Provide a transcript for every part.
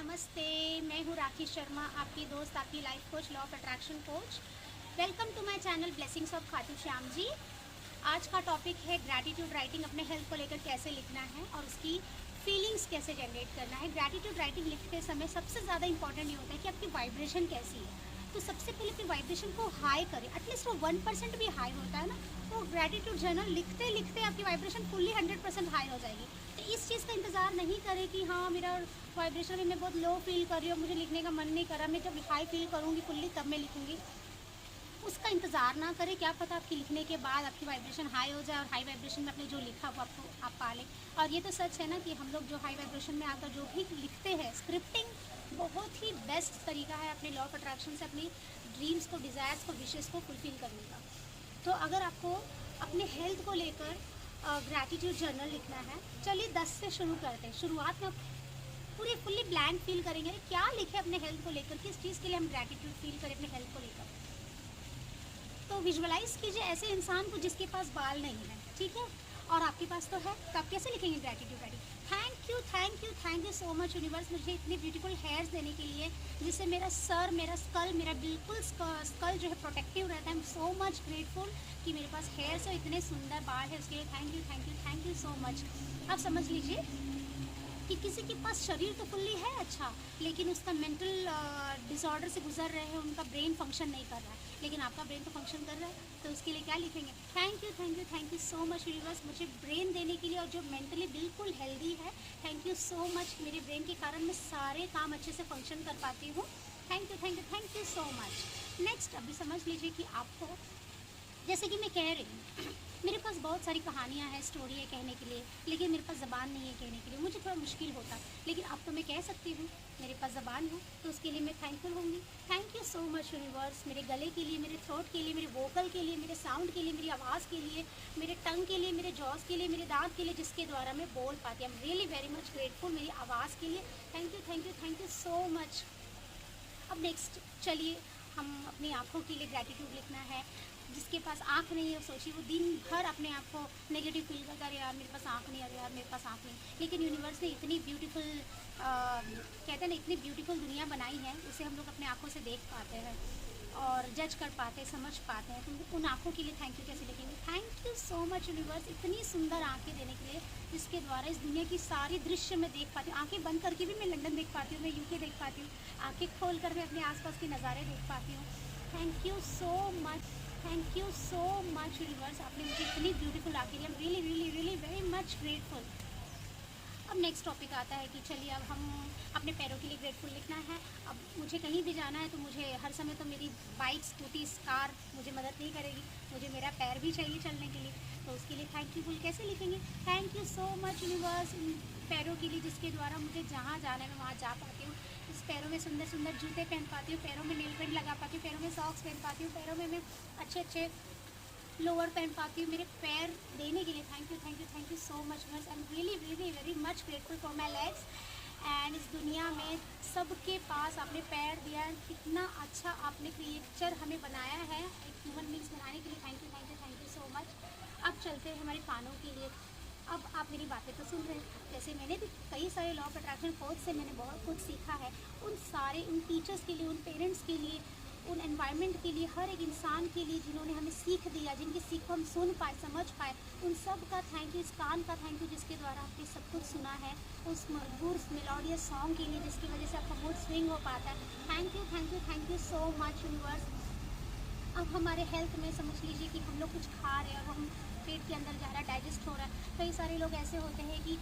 नमस्ते। मैं हूँ राखी शर्मा, आपकी दोस्त, आपकी life coach, law of attraction coach. Welcome to my channel blessings of Khatu Shyam ji. आज का टॉपिक है ग्रैटिट्यूड राइटिंग। अपने हेल्थ को लेकर कैसे लिखना है और उसकी फीलिंग्स कैसे जनरेट करना है। ग्रैटिट्यूड राइटिंग लिखते समय सबसे ज़्यादा इंपॉर्टेंट ये होता है कि आपकी वाइब्रेशन कैसी है। तो सबसे पहले अपनी वाइब्रेशन को हाई करें, एटलीस्ट वो 1% भी हाई होता है ना, तो ग्रैटिट्यूड जर्नल लिखते लिखते आपकी वाइब्रेशन फुल्ली 100% हाई हो जाएगी। तो इस चीज़ का इंतज़ार नहीं करें कि हाँ मेरा वाइब्रेशन में मैं बहुत लो फील कर रही हूँ, मुझे लिखने का मन नहीं कर रहा, मैं जब हाई फील करूँगी फुल्ली तब मैं लिखूँगी। उसका इंतज़ार ना करें। क्या पता आपकी लिखने के बाद आपकी वाइब्रेशन हाई हो जाए और हाई वाइब्रेशन में आपने जो लिखा वो आपको आप पा लें। और ये तो सच है ना कि हम लोग जो हाई वाइब्रेशन में आकर जो भी लिखते हैं, स्क्रिप्टिंग बहुत ही बेस्ट तरीका है अपने लॉ ऑफ अट्रैक्शन से अपनी ड्रीम्स को, डिज़ायर्स को, विशेज़ को फुलफिल करने का। तो अगर आपको अपने हेल्थ को लेकर ग्रैटिट्यूड जर्नल लिखना है, चलिए 10 से शुरू करते हैं। शुरुआत में पूरी फुल्ली ब्लैंक फील करेंगे, क्या लिखे अपने हेल्थ को लेकर, किस चीज़ के लिए हम ग्रैटिट्यूड फील करें अपने हेल्थ को लेकर। तो विजुअलाइज कीजिए ऐसे इंसान को जिसके पास बाल नहीं है, ठीक है, और आपके पास तो है। तो आप कैसे लिखेंगे gratitude writing? Thank you, thank you, thank you so much universe, मुझे इतने ब्यूटीफुल हेयर्स देने के लिए, जिससे मेरा सर, मेरा स्कल, मेरा बिल्कुल स्कल जो है प्रोटेक्टिव रहता है। I am so much grateful कि मेरे पास हेयर्स है, इतने सुंदर बाल है, उसके लिए thank you, thank you, thank you so much. अब समझ लीजिए कि किसी के पास शरीर तो फुल्ली है अच्छा, लेकिन उसका मेंटल डिसऑर्डर से गुजर रहे हैं, उनका ब्रेन फंक्शन नहीं कर रहा है, लेकिन आपका ब्रेन तो फंक्शन कर रहा है। तो उसके लिए क्या लिखेंगे? Thank you, thank you, thank you so much universe, मुझे ब्रेन देने के लिए, और जो मेंटली बिल्कुल हेल्दी है। थैंक यू सो मच, मेरे ब्रेन के कारण मैं सारे काम अच्छे से फंक्शन कर पाती हूँ। Thank you, thank you, thank you so much. Next अभी समझ लीजिए कि आपको, जैसे कि मैं कह रही हूँ, मेरे पास बहुत सारी कहानियाँ हैं, स्टोरी है कहने के लिए, लेकिन मेरे पास ज़बान नहीं है कहने के लिए, मुझे थोड़ा मुश्किल होता। लेकिन अब तो मैं कह सकती हूँ, मेरे पास ज़बान है, तो उसके लिए मैं थैंकफुल होंगी। Thank you so much universe, मेरे गले के लिए, मेरे थ्रोट के लिए, मेरे वोकल के लिए, मेरे साउंड के लिए, मेरी आवाज़ के लिए, मेरे टंग के लिए, मेरे जॉस के लिए, मेरे दांत के लिए, जिसके द्वारा मैं बोल पाती हूँ। आई am really very much grateful मेरी आवाज़ के लिए। Thank you, thank you, thank you so much. अब नेक्स्ट चलिए, हम अपनी आँखों के लिए ग्रैटिट्यूड लिखना है। जिसके पास आँख नहीं है, सोचिए वो दिन भर अपने आप को नेगेटिव फील करता है, यार मेरे पास आँख नहीं, अरे यार मेरे पास आँख नहीं। लेकिन यूनिवर्स ने इतनी ब्यूटीफुल, कहते हैं ना, इतनी ब्यूटीफुल दुनिया बनाई है, उसे हम लोग अपने आँखों से देख पाते हैं और जज कर पाते हैं, समझ पाते हैं। तो उन आँखों के लिए थैंक यू कैसे लिखेंगे? Thank you so much universe, इतनी सुंदर आँखें देने के लिए, जिसके द्वारा इस दुनिया की सारी दृश्य मैं देख पाती हूँ। आँखें बंद करके भी मैं लंदन देख पाती हूँ, मैं यूके देख पाती हूँ, आँखें खोल कर मैं अपने आसपास के नज़ारे देख पाती हूँ। Thank you so much, thank you so much universe, आपने मुझे इतनी ब्यूटीफुल आँखें दी। I am really really really very much grateful. अब नेक्स्ट टॉपिक आता है कि चलिए अब हम अपने पैरों के लिए ग्रेटफुल लिखना है। अब मुझे कहीं भी जाना है तो मुझे हर समय तो मेरी बाइक, स्कूटी, कार मुझे मदद नहीं करेगी, मुझे मेरा पैर भी चाहिए चलने के लिए। तो उसके लिए थैंक यू फुल कैसे लिखेंगे? Thank you so much universe, इन पैरों के लिए जिसके द्वारा मुझे जहाँ जाना है मैं वहाँ जा पाती हूँ। इस पैरों में सुंदर सुंदर जूते पहन पाती हूँ, पैरों में नेल पेंट लगा पाती हूँ, पैरों में सॉक्स पहन पाती हूँ, पैरों में मैं अच्छे अच्छे लोअर पहन पाती हूँ। मेरे पैर देने के लिए thank you, thank you, thank you so much universe. I am really really very much grateful for my legs. And इस दुनिया में सबके पास आपने पैर दिया है, कितना अच्छा आपने क्रिएचर हमें बनाया है एक ह्यूमन बींग्स बनाने के लिए। Thank you, thank you, thank you so much. अब चलते हैं हमारे कानों के लिए। अब आप मेरी बातें तो सुन रहे हैं, जैसे मैंने भी कई सारे लॉ ऑफ अट्रैक्शन कोच से मैंने बहुत कुछ सीखा है। उन सारे, उन टीचर्स के लिए, उन पेरेंट्स के लिए, उन एनवायरनमेंट के लिए, हर एक इंसान के लिए जिन्होंने हमें सीख दिया, जिनकी सीख को हम सुन पाए, समझ पाए, उन सब का थैंक यू। इस कान का थैंक यू जिसके द्वारा आपने सब कुछ सुना है, उस मधुर मेलोडियस सॉन्ग के लिए जिसकी वजह से आपका मूड स्विंग हो पाता है। Thank you, thank you, thank you so much universe. अब हमारे हेल्थ में समझ लीजिए कि हम लोग कुछ खा रहे हैं और वो हम पेट के अंदर जा रहा है, डाइजेस्ट हो रहा है। कई सारे लोग ऐसे होते हैं कि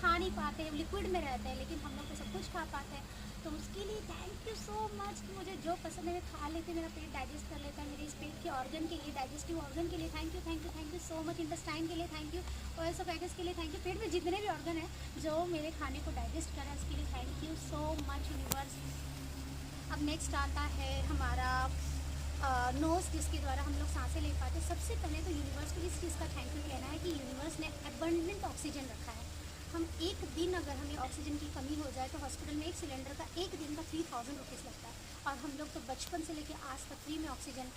खा नहीं पाते हैं, लिक्विड में रहते हैं, लेकिन हम लोग तो सब कुछ खा पाते हैं। तो उसके लिए थैंक यू सो मच कि मुझे जो पसंद है मैं खा लेती हूँ, मेरा पेट डाइजेस्ट कर लेता है। मेरे इस पेट के ऑर्गन के लिए, डाइजेस्टिव ऑर्गन के लिए thank you, thank you, thank you so much. Intestine के लिए थैंक यू, ऑयल्स ऑफ एगस के लिए थैंक यू। पेट में जितने भी ऑर्गन है जो मेरे खाने को डाइजेस्ट करें, उसके लिए thank you so much universe. अब नेक्स्ट आता है हमारा नोज़, जिसके द्वारा हम लोग सांसें ले पाते हैं। सबसे पहले तो यूनिवर्स को इस चीज़ का थैंक यू कहना है कि यूनिवर्स ने एबंडेंट ऑक्सीजन रखा है। हम एक दिन अगर हमें ऑक्सीजन की कमी हो जाए तो हॉस्पिटल में एक सिलेंडर का एक दिन का 3000 रुपीज़ लगता है, और हम लोग तो बचपन से लेकर आज तक फ्री में ऑक्सीजन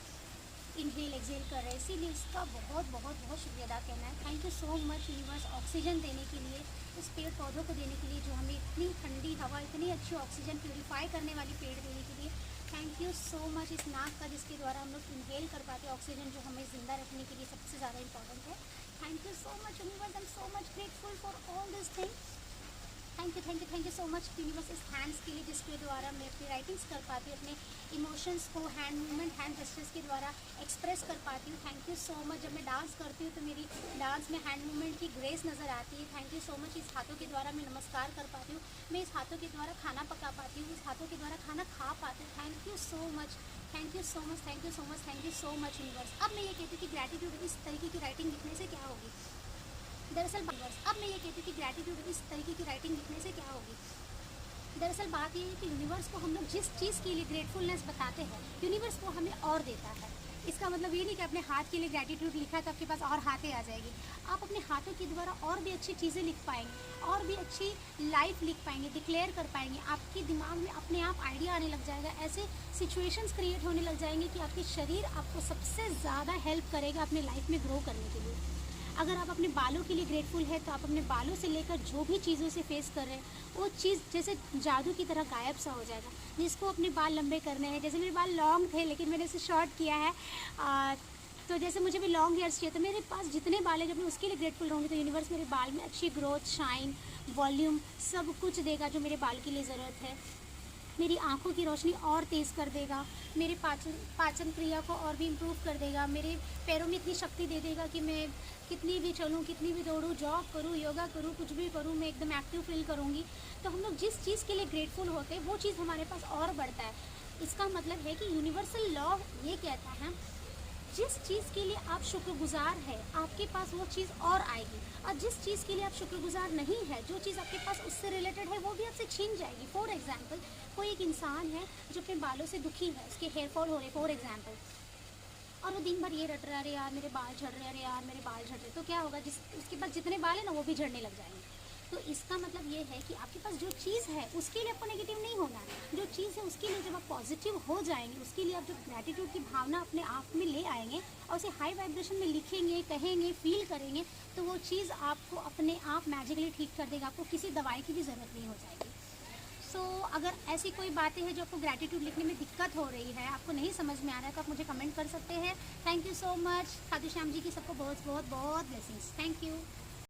इनहेल एक्सेल कर रहे हैं। इसीलिए इसका बहुत बहुत बहुत शुक्रिया अदा करना है। Thank you so much universe, oxygen देने के लिए, इस पेड़ पौधों को देने के लिए जो हमें इतनी ठंडी हवा, इतनी अच्छी ऑक्सीजन प्यूरीफाई करने वाली पेड़ देने के लिए थैंक यू सो मच। इस नाक का जिसके द्वारा हम लोग इनहेल कर पाते हैं ऑक्सीजन, जो हमें ज़िंदा रखने के लिए सबसे ज़्यादा इंपॉर्टेंट है। Thank you so much universe, I am so much grateful for all this things. Thank you so much universe, इस हैंड्स के लिए जिसके द्वारा मैं अपनी राइटिंग्स कर पाती हूँ, अपने इमोशंस को हैंड मूवमेंट, हैंड जेस्चर्स के द्वारा एक्सप्रेस कर पाती हूँ। Thank you so much. जब मैं डांस करती हूँ तो मेरी डांस में हैंड मूवमेंट की ग्रेस नज़र आती है। Thank you so much. इस हाथों के द्वारा मैं नमस्कार कर पाती हूँ, मैं इस हाथों के द्वारा खाना पका पाती हूँ, इस हाथों के द्वारा खाना खा पाती हूँ। Thank you so much, thank you so much, thank you so much, thank you so much universe. अब मैं ये कहती हूँ कि ग्रैटिट्यूड इस तरीके की राइटिंग लिखने से क्या होगी। दरअसल अब मैं ये कहती हूँ कि ग्रैटिट्यूड इस तरीके की राइटिंग लिखने से क्या होगी। दरअसल बात ये है कि यूनिवर्स को हम लोग जिस चीज़ के लिए ग्रेटफुलनेस बताते हैं, यूनिवर्स वो हमें और देता है। इसका मतलब ये नहीं कि अपने हाथ के लिए ग्रैटिट्यूड लिखा है तो आपके पास और हाथें आ जाएगी। आप अपने हाथों के द्वारा और भी अच्छी चीज़ें लिख पाएंगे, और भी अच्छी लाइफ लिख पाएंगे, डिक्लेयर कर पाएंगे। आपके दिमाग में अपने आप आइडिया आने लग जाएगा, ऐसे सिचुएशंस क्रिएट होने लग जाएंगे कि आपके शरीर आपको सबसे ज़्यादा हेल्प करेगा अपने लाइफ में ग्रो करने के लिए। अगर आप अपने बालों के लिए ग्रेटफुल है तो आप अपने बालों से लेकर जो भी चीज़ों से फेस कर रहे हैं वो चीज़ जैसे जादू की तरह गायब सा हो जाएगा। जिसको अपने बाल लंबे करने हैं, जैसे मेरे बाल लॉन्ग थे लेकिन मैंने इसे शॉर्ट किया है, तो जैसे मुझे भी लॉन्ग हेयर्स चाहिए, तो मेरे पास जितने बाल है जब मैं उसके लिए ग्रेटफुल रहूँगी तो यूनिवर्स मेरे बाल में अच्छी ग्रोथ, शाइन, वॉल्यूम सब कुछ देगा जो मेरे बाल के लिए ज़रूरत है। मेरी आंखों की रोशनी और तेज़ कर देगा, मेरे पाचन क्रिया को और भी इम्प्रूव कर देगा, मेरे पैरों में इतनी शक्ति दे देगा कि मैं कितनी भी चलूँ, कितनी भी दौड़ूँ, जॉब करूँ, योगा करूँ, कुछ भी करूँ, मैं एकदम एक्टिव फील करूँगी। तो हम लोग जिस चीज़ के लिए ग्रेटफुल होते हैं वो चीज़ हमारे पास और बढ़ता है। इसका मतलब है कि यूनिवर्सल लॉ ये कहता है जिस चीज़ के लिए आप शुक्रगुजार है आपके पास वो चीज़ और आएगी, और जिस चीज़ के लिए आप शुक्रगुजार नहीं है, जो चीज़ आपके पास उससे रिलेटेड है वो भी आपसे छीन जाएगी। फॉर एग्जांपल, कोई एक इंसान है जो अपने बालों से दुखी है, उसके हेयर फॉल हो रहे फॉर एग्जांपल, और वो दिन भर ये रट रहा है, अरे यार मेरे बाल झड़ रहे, अरे यार मेरे बाल झड़ रहे, तो क्या होगा, जिस उसके पास जितने बाल है ना वो भी झड़ने लग जाएंगे। तो इसका मतलब ये है कि आपके पास जो चीज़ है उसके लिए आपको नेगेटिव नहीं होना है। जो चीज़ है उसके लिए जब आप पॉजिटिव हो जाएंगे, उसके लिए आप जब ग्रैटिट्यूड की भावना अपने आप में ले आएंगे और उसे हाई वाइब्रेशन में लिखेंगे, कहेंगे, फील करेंगे, तो वो चीज़ आपको अपने आप मैजिकली ठीक कर देगा। आपको किसी दवाई की भी ज़रूरत नहीं हो जाएगी। सो अगर ऐसी कोई बातें हैं जो आपको ग्रैटिट्यूड लिखने में दिक्कत हो रही है, आपको नहीं समझ में आ रहा है, तो आप मुझे कमेंट कर सकते हैं। Thank you so much. Khatu Shyam ji की सबको बहुत बहुत बहुत ब्लेसिंग्स। Thank you.